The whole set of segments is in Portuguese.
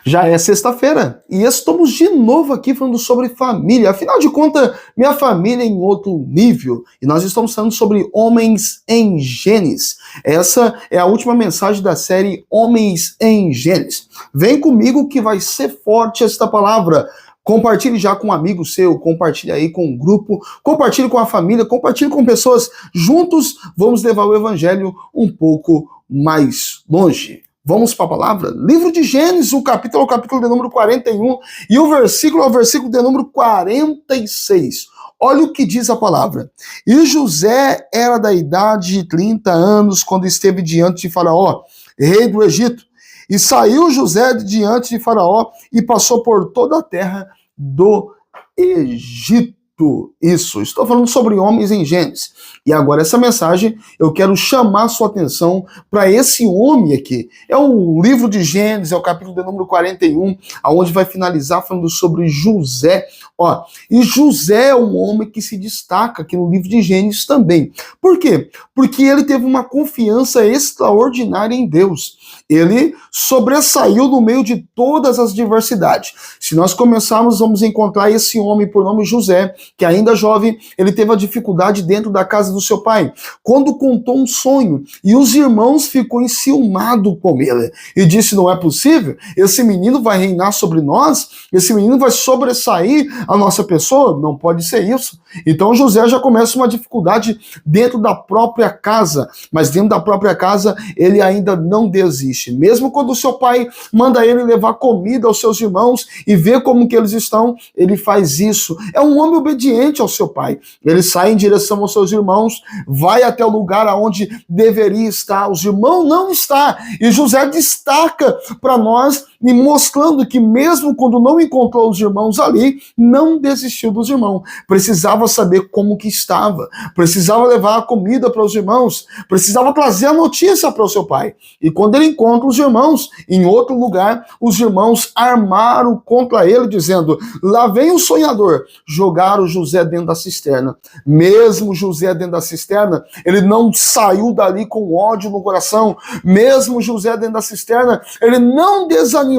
Já é sexta-feira e estamos de novo aqui falando sobre família. Afinal de contas, minha família é em outro nível. E nós estamos falando sobre homens em Gênesis. Essa é a última mensagem da série Homens em Gênesis. Vem comigo que vai ser forte esta palavra. Compartilhe já com um amigo seu, compartilhe aí com um grupo, compartilhe com a família, compartilhe com pessoas. Juntos vamos levar o evangelho um pouco mais longe. Vamos para a palavra? Livro de Gênesis, o capítulo de número 41 e o versículo é o versículo de número 46. Olha o que diz a palavra. E José era da idade de 30 anos quando esteve diante de Faraó, rei do Egito. E saiu José de diante de Faraó e passou por toda a terra do Egito. Isso, estou falando sobre homens em Gênesis. E agora essa mensagem eu quero chamar a sua atenção para esse homem aqui. É o livro de Gênesis, é o capítulo de número 41, aonde vai finalizar falando sobre José. Ó, e José é um homem que se destaca aqui no livro de Gênesis também. Por quê? Porque ele teve uma confiança extraordinária em Deus. Ele sobressaiu no meio de todas as diversidades. Se nós começarmos, vamos encontrar esse homem por nome José, que ainda jovem, ele teve a dificuldade dentro da casa do seu pai, quando contou um sonho, e os irmãos ficou enciumados com ele, e disse, não é possível, esse menino vai reinar sobre nós, esse menino vai sobressair a nossa pessoa, não pode ser isso. Então José já começa uma dificuldade dentro da própria casa, mas dentro da própria casa ele ainda não desiste. Mesmo quando o seu pai manda ele levar comida aos seus irmãos e ver como que eles estão, ele faz isso. É um homem obediente ao seu pai. Ele sai em direção aos seus irmãos, vai até o lugar aonde deveria estar. Os irmãos não estão. E José destaca para nós, e mostrando que mesmo quando não encontrou os irmãos ali, não desistiu dos irmãos. Precisava saber como que estava. Precisava levar a comida para os irmãos. Precisava trazer a notícia para o seu pai. E quando ele encontra os irmãos em outro lugar, os irmãos armaram contra ele, dizendo, lá vem o sonhador. Jogaram José dentro da cisterna. Mesmo José dentro da cisterna, ele não saiu dali com ódio no coração. Mesmo José dentro da cisterna, ele não desanimou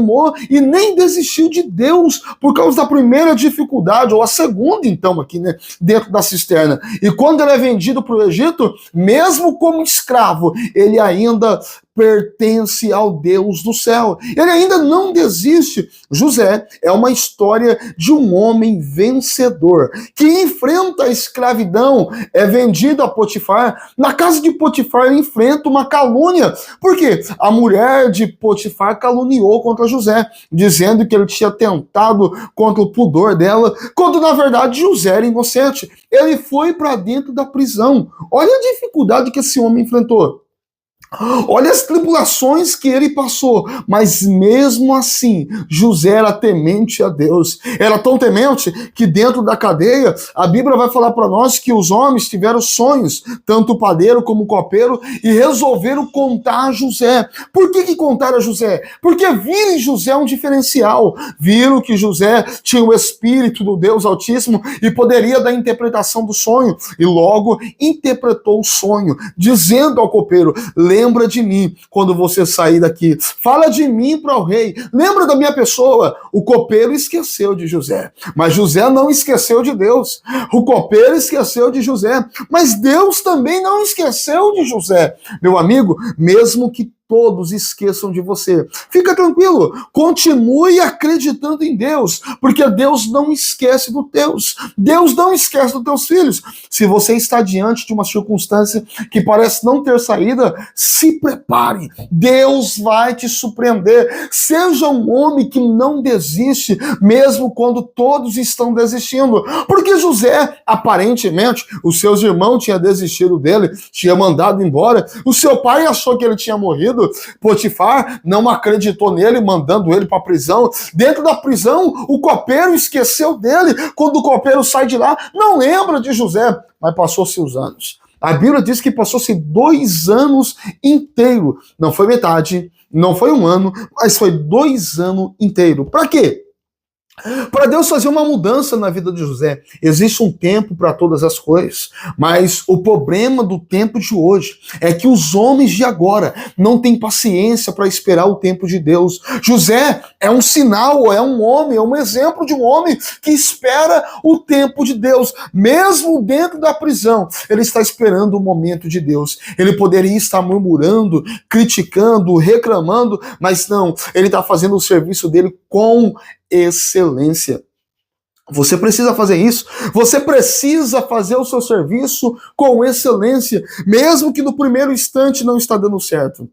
e nem desistiu de Deus por causa da primeira dificuldade, ou a segunda então aqui, né, dentro da cisterna. E quando ele é vendido para o Egito, mesmo como escravo, ele ainda pertence ao Deus do céu. Ele ainda não desiste. José é uma história de um homem vencedor, que enfrenta a escravidão, é vendido a Potifar. Na casa de Potifar ele enfrenta uma calúnia. Por quê? A mulher de Potifar caluniou contra José, dizendo que ele tinha tentado contra o pudor dela, quando na verdade José era inocente. Ele foi para dentro da prisão. Olha a dificuldade que esse homem enfrentou. Olha as tribulações que ele passou, mas mesmo assim, José era temente a Deus. Era tão temente que dentro da cadeia, a Bíblia vai falar para nós que os homens tiveram sonhos, tanto o padeiro como o copeiro, e resolveram contar a José. Por que contaram a José? Porque viram em José um diferencial. Viram que José tinha o Espírito do Deus Altíssimo e poderia dar interpretação do sonho. E logo interpretou o sonho, dizendo ao copeiro, lembra de mim quando você sair daqui. Fala de mim para o rei. Lembra da minha pessoa. O copeiro esqueceu de José. Mas José não esqueceu de Deus. O copeiro esqueceu de José. Mas Deus também não esqueceu de José. Meu amigo, mesmo que todos esqueçam de você, fica tranquilo, continue acreditando em Deus, porque Deus não esquece dos teus, Deus não esquece dos teus filhos. Se você está diante de uma circunstância que parece não ter saída, se prepare, Deus vai te surpreender. Seja um homem que não desiste, mesmo quando todos estão desistindo, porque José, aparentemente, os seus irmãos tinham desistido dele, tinha mandado embora, o seu pai achou que ele tinha morrido, Potifar não acreditou nele, mandando ele para a prisão. Dentro da prisão, o copeiro esqueceu dele. Quando o copeiro sai de lá, não lembra de José, mas passou-se os anos. A Bíblia diz que passou-se 2 anos inteiros. Não foi metade, não foi 1 ano, mas foi 2 anos inteiros. Para quê? Para Deus fazer uma mudança na vida de José. Existe um tempo para todas as coisas, mas o problema do tempo de hoje é que os homens de agora não têm paciência para esperar o tempo de Deus. José É um sinal, é um homem, é um exemplo de um homem que espera o tempo de Deus. Mesmo dentro da prisão, ele está esperando o momento de Deus. Ele poderia estar murmurando, criticando, reclamando, mas não, ele está fazendo o serviço dele com excelência. Você precisa fazer isso. Você precisa fazer o seu serviço com excelência, mesmo que no primeiro instante não está dando certo.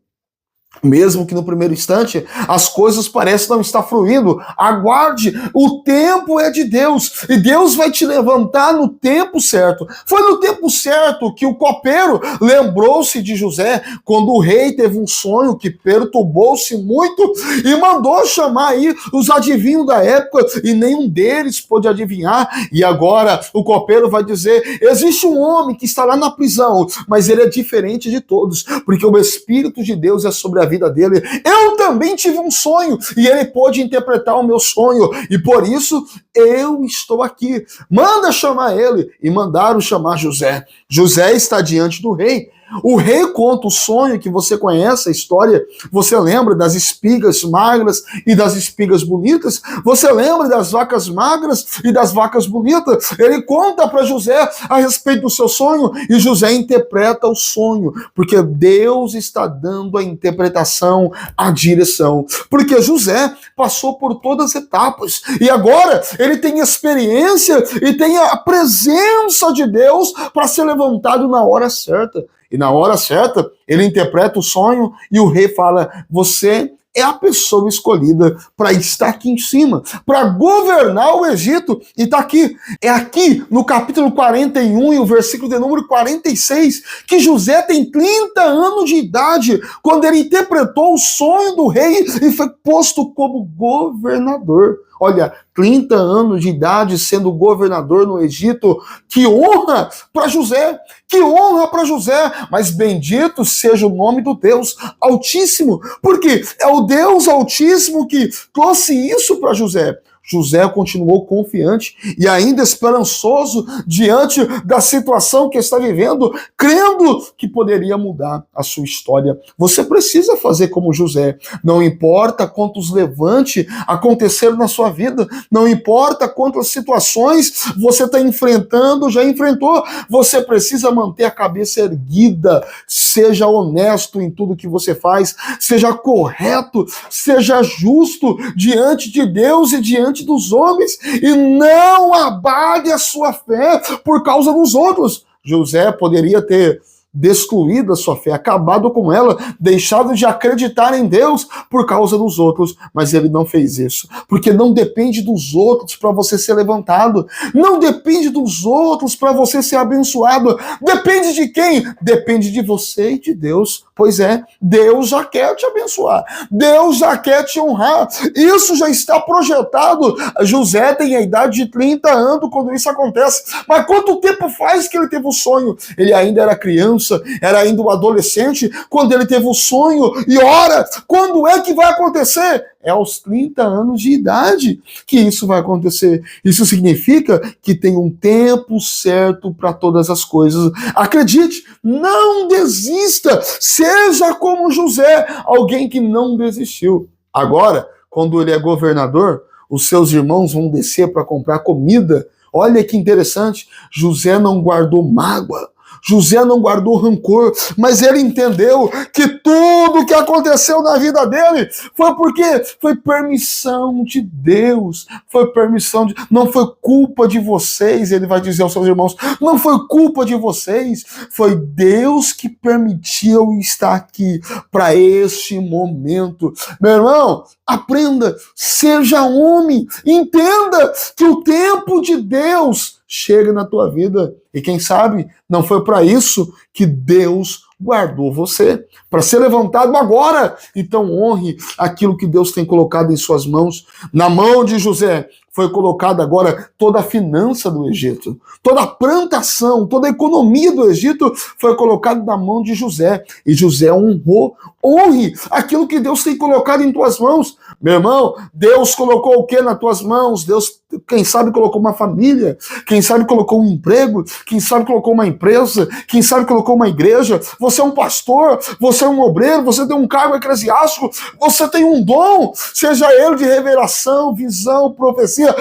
Mesmo que no primeiro instante as coisas parecem não estar fluindo, aguarde, o tempo é de Deus, e Deus vai te levantar no tempo certo. Foi no tempo certo que o copeiro lembrou-se de José, quando o rei teve um sonho que perturbou-se muito, e mandou chamar aí os adivinhos da época, e nenhum deles pôde adivinhar, e agora o copeiro vai dizer, existe um homem que está lá na prisão, mas ele é diferente de todos, porque o Espírito de Deus é sobre a vida dele. Eu também tive um sonho e ele pôde interpretar o meu sonho e por isso eu estou aqui. Manda chamar ele. E mandaram chamar José. José está diante do rei. O rei conta o sonho que você conhece, a história. Você lembra das espigas magras e das espigas bonitas? Você lembra das vacas magras e das vacas bonitas? Ele conta para José a respeito do seu sonho e José interpreta o sonho, porque Deus está dando a interpretação, a direção. Porque José passou por todas as etapas e agora ele tem experiência e tem a presença de Deus para ser levantado na hora certa. E na hora certa, ele interpreta o sonho e o rei fala, você é a pessoa escolhida para estar aqui em cima, para governar o Egito. E está aqui, é aqui no capítulo 41 e o versículo de número 46, que José tem 30 anos de idade, quando ele interpretou o sonho do rei e foi posto como governador. Olha, 30 anos de idade sendo governador no Egito, que honra para José, que honra para José, mas bendito seja o nome do Deus Altíssimo, porque é o Deus Altíssimo que trouxe isso para José. José continuou confiante e ainda esperançoso diante da situação que está vivendo, crendo que poderia mudar a sua história. Você precisa fazer como José. Não importa quantos levantes aconteceram na sua vida, não importa quantas situações você está enfrentando, já enfrentou, você precisa manter a cabeça erguida, seja honesto em tudo que você faz, seja correto, seja justo diante de Deus e diante dos homens, e não abale a sua fé por causa dos outros. José poderia ter destruído a sua fé, acabado com ela, deixado de acreditar em Deus por causa dos outros, mas ele não fez isso, porque não depende dos outros para você ser levantado, não depende dos outros para você ser abençoado, depende de quem? Depende de você e de Deus. Pois é, Deus já quer te abençoar, Deus já quer te honrar, isso já está projetado. José tem a idade de 30 anos quando isso acontece, mas quanto tempo faz que ele teve o sonho? Ele ainda era criança, era ainda um adolescente quando ele teve o sonho, e ora, quando é que vai acontecer? É aos 30 anos de idade que isso vai acontecer. Isso significa que tem um tempo certo para todas as coisas. Acredite, não desista, seja como José, alguém que não desistiu. Agora, quando ele é governador, os seus irmãos vão descer para comprar comida. Olha que interessante, José não guardou mágoa, José não guardou rancor, mas ele entendeu que tudo que aconteceu na vida dele foi porque foi permissão de Deus, foi permissão de... Não foi culpa de vocês, ele vai dizer aos seus irmãos, não foi culpa de vocês, foi Deus que permitiu eu estar aqui para este momento. Meu irmão, aprenda, seja homem, entenda que o tempo de Deus chega na tua vida. E quem sabe, não foi para isso que Deus guardou você, para ser levantado agora. Então honre aquilo que Deus tem colocado em suas mãos. Na mão de José foi colocada agora toda a finança do Egito, toda a plantação, toda a economia do Egito foi colocada na mão de José. E José honrou. Honre aquilo que Deus tem colocado em tuas mãos. Meu irmão, Deus colocou o que nas tuas mãos? Deus quem sabe colocou uma família, quem sabe colocou um emprego, quem sabe colocou uma empresa, quem sabe colocou uma igreja. Você é um pastor, você é um obreiro, você tem um cargo eclesiástico, você tem um dom, seja ele de revelação, visão, profecia,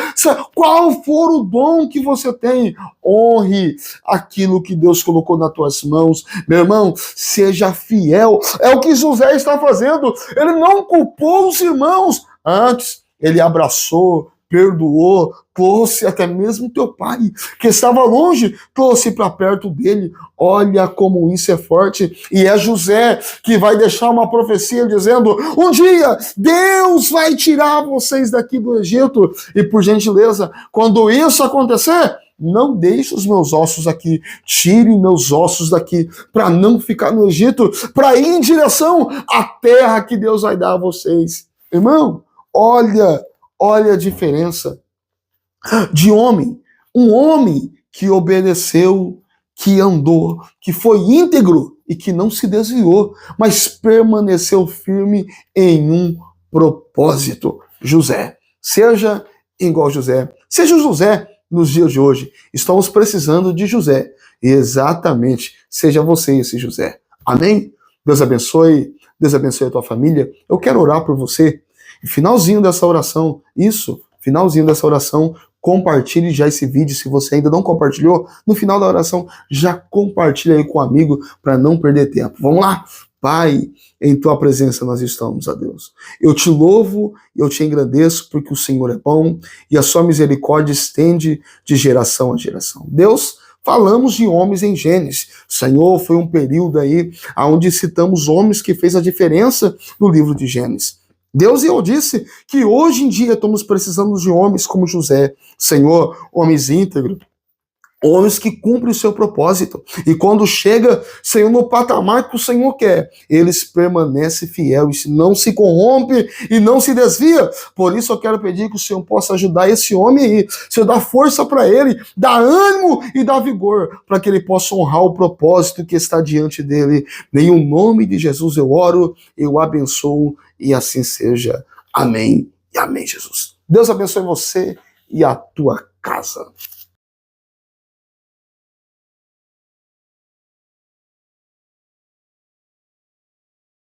qual for o dom que você tem, honre aquilo que Deus colocou nas tuas mãos. Meu irmão, seja fiel. É o que José está fazendo. Ele não culpou os irmãos. Antes, ele abraçou, perdoou, trouxe até mesmo teu pai, que estava longe, trouxe para perto dele. Olha como isso é forte. E é José que vai deixar uma profecia dizendo: um dia Deus vai tirar vocês daqui do Egito. E por gentileza, quando isso acontecer, não deixe os meus ossos aqui, tire meus ossos daqui, para não ficar no Egito, para ir em direção à terra que Deus vai dar a vocês. Irmão, olha a diferença de homem. Um homem que obedeceu, que andou, que foi íntegro e que não se desviou, mas permaneceu firme em um propósito. José, seja igual José. Seja José nos dias de hoje. Estamos precisando de José. E exatamente, seja você esse José. Amém? Deus abençoe a tua família. Eu quero orar por você. Finalzinho dessa oração, finalzinho dessa oração, compartilhe já esse vídeo. Se você ainda não compartilhou, no final da oração, já compartilha aí com um amigo para não perder tempo. Vamos lá? Pai, em tua presença nós estamos, ó Deus. Eu te louvo, eu te engrandeço, porque o Senhor é bom e a sua misericórdia estende de geração a geração. Deus, falamos de homens em Gênesis. Senhor, foi um período aí onde citamos homens que fez a diferença no livro de Gênesis. Deus, eu disse que hoje em dia estamos precisando de homens como José. Senhor, homens íntegros, homens que cumprem o seu propósito. E quando chega, Senhor, no patamar que o Senhor quer, eles permanecem fiéis, não se corrompe e não se desvia. Por isso eu quero pedir que o Senhor possa ajudar esse homem aí. Senhor, dá força para ele, dá ânimo e dá vigor, para que ele possa honrar o propósito que está diante dele. Em o nome de Jesus eu oro, eu abençoo e assim seja. Amém e amém, Jesus. Deus abençoe você e a tua casa.